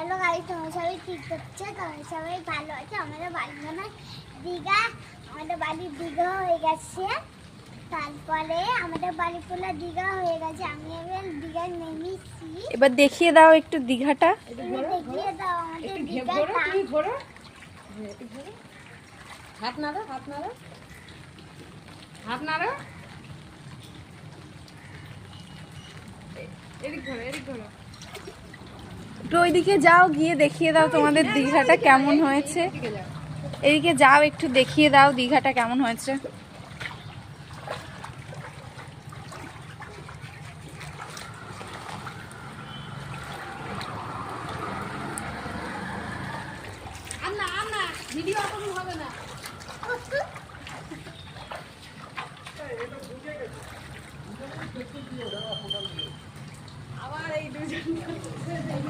Hello guys, তোমরা সবাই ঠিক করছো? তোমরা সবাই ভালো আছে? আমাদের বাড়ি মানে দীঘা, আমাদের বাড়ি দীঘা হয়ে গেছে। তারপরে আমাদের বাড়ি পুরো দীঘা হয়ে গেছে। আমি এবার দীঘা নেমেছি। এবার দেখিয়ে দাও একটু দীঘাটা। দেখিয়ে দাও আমাদের দীঘাটা। হাত নাড়ো, হাত নাড়ো, হাত নাড়ো। এদিক ধরো, এদিক ধরো। একটু ওইদিকে যাও, গিয়ে দেখিয়ে দাও তোমাদের দীঘাটা কেমন হয়েছে। এদিকে যাও, একটু দেখিয়ে দাও দীঘাটা কেমন হয়েছে। ভিডিও কোনো হবে না। আবার এই দুজন